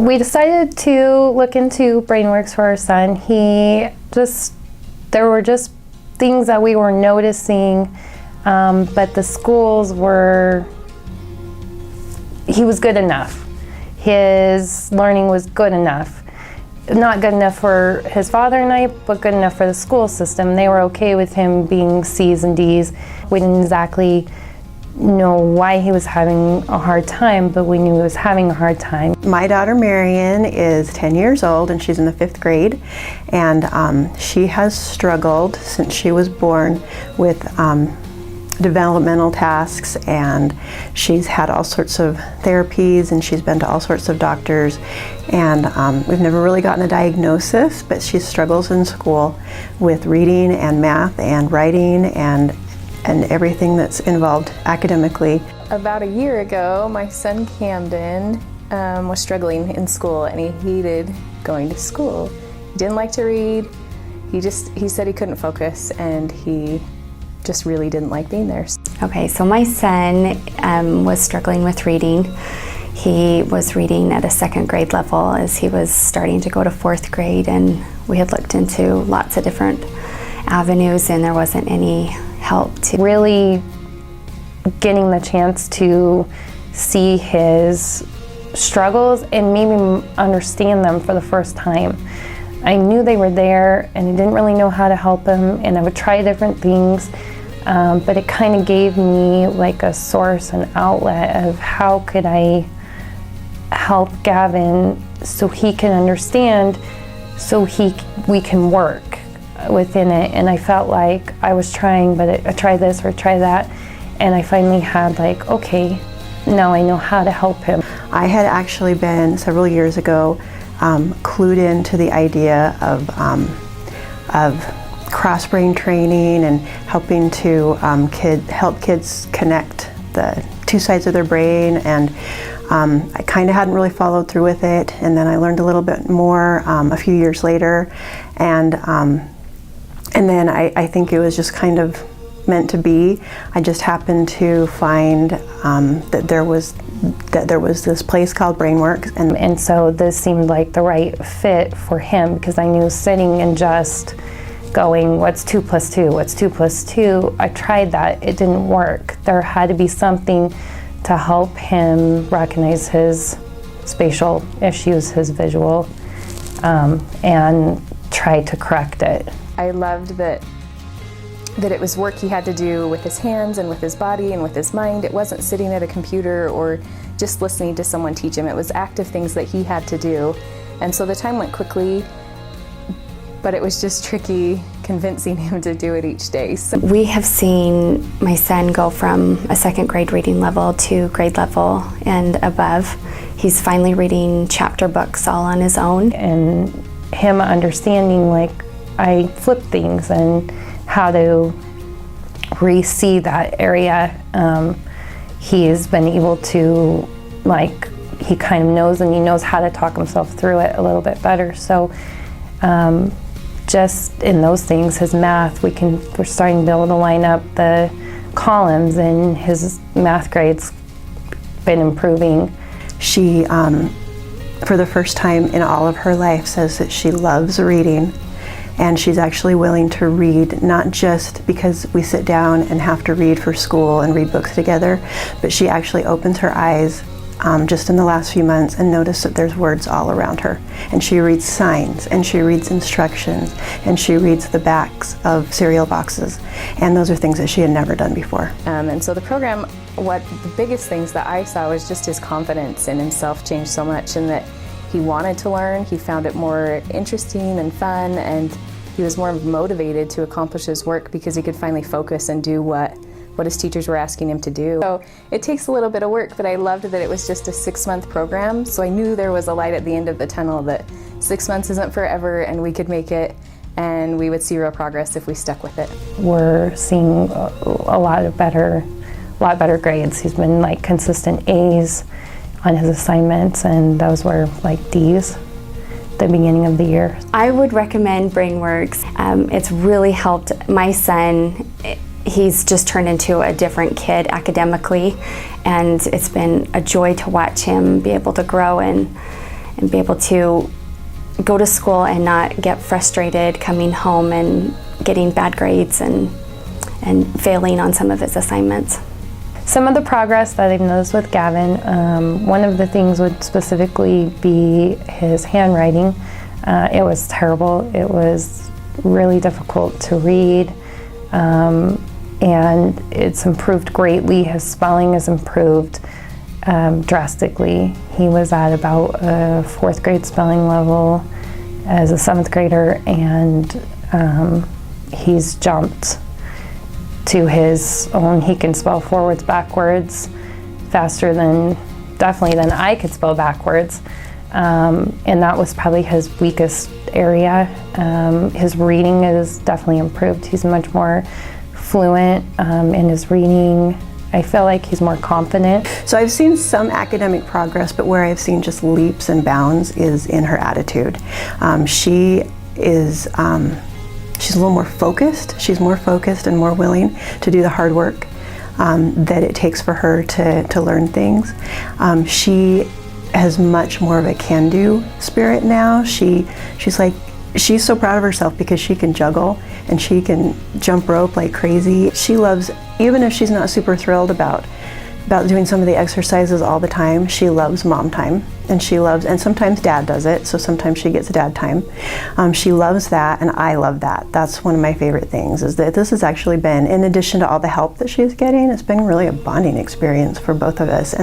We decided to look into BrainWorks for our son. There were just things that we were noticing, but the schools he was good enough. His learning was good enough. Not good enough for his father and I, but good enough for the school system. They were okay with him being C's and D's. We didn't exactly know why he was having a hard time, but we knew he was having a hard time. My daughter Marion is 10 years old and she's in the 5th grade, and she has struggled since she was born with developmental tasks, and she's had all sorts of therapies and she's been to all sorts of doctors, and we've never really gotten a diagnosis, but she struggles in school with reading and math and writing and everything that's involved academically. About a year ago, my son Camden was struggling in school, and he hated going to school. He didn't like to read. He said he couldn't focus, and he just really didn't like being there. Okay, so my son was struggling with reading. He was reading at a 2nd grade level as he was starting to go to 4th grade, and we had looked into lots of different avenues, and there wasn't any help to really getting the chance to see his struggles and maybe understand them for the first time. I knew they were there and I didn't really know how to help him, and I would try different things, but it kind of gave me like a source, an outlet of how could I help Gavin so he can understand, so we can work within it. And I felt like I was trying, but I tried this or try that, and I finally had like, okay, now I know how to help him. I had actually been several years ago clued into the idea of cross-brain training and helping to help kids connect the 2 sides of their brain, and I kind of hadn't really followed through with it, and then I learned a little bit more a few years later, and then I think it was just kind of meant to be. I just happened to find that there was this place called BrainWorks, and so this seemed like the right fit for him, because I knew sitting and just going, what's 2 plus 2, what's 2 plus 2, I tried that, it didn't work. There had to be something to help him recognize his spatial issues, his visual, and try to correct it. I loved that it was work he had to do with his hands and with his body and with his mind. It wasn't sitting at a computer or just listening to someone teach him. It was active things that he had to do. And so the time went quickly, but it was just tricky convincing him to do it each day. So we have seen my son go from a 2nd grade reading level to grade level and above. He's finally reading chapter books all on his own. And him understanding, like, I flip things and how to re-see that area. He has been able to, like, he kind of knows, and he knows how to talk himself through it a little bit better. So just in those things, his math, we're starting to be able to line up the columns, and his math grade's been improving. She, for the first time in all of her life, says that she loves reading. And she's actually willing to read, not just because we sit down and have to read for school and read books together, but she actually opens her eyes just in the last few months and noticed that there's words all around her. And she reads signs, and she reads instructions, and she reads the backs of cereal boxes. And those are things that she had never done before. And so the program, the biggest things that I saw was just his confidence in himself changed so much, and that he wanted to learn, he found it more interesting and fun, and he was more motivated to accomplish his work because he could finally focus and do what his teachers were asking him to do. So it takes a little bit of work, but I loved that it was just a 6-month program, so I knew there was a light at the end of the tunnel, that 6 months isn't forever and we could make it, and we would see real progress if we stuck with it. We're seeing a lot better grades. He's been like consistent A's on his assignments, and those were like D's at the beginning of the year. I would recommend BrainWorks. It's really helped my son. He's just turned into a different kid academically, and it's been a joy to watch him be able to grow and and be able to go to school and not get frustrated coming home and getting bad grades and failing on some of his assignments. Some of the progress that I've noticed with Gavin, one of the things would specifically be his handwriting. It was terrible. It was really difficult to read, and it's improved greatly. His spelling has improved drastically. He was at about a 4th grade spelling level as a 7th grader, and he's jumped to his own. He can spell forwards, backwards faster definitely than I could spell backwards. And that was probably his weakest area. His reading is definitely improved. He's much more fluent in his reading. I feel like he's more confident. So I've seen some academic progress, but where I've seen just leaps and bounds is in her attitude. She's a little more focused. She's more focused and more willing to do the hard work that it takes for her to learn things. She has much more of a can-do spirit now. She's so proud of herself because she can juggle and she can jump rope like crazy. She loves, even if she's not super thrilled about doing some of the exercises all the time, she loves mom time, and sometimes dad does it, so sometimes she gets dad time. She loves that, and I love that. That's one of my favorite things, is that this has actually been, in addition to all the help that she's getting, it's been really a bonding experience for both of us.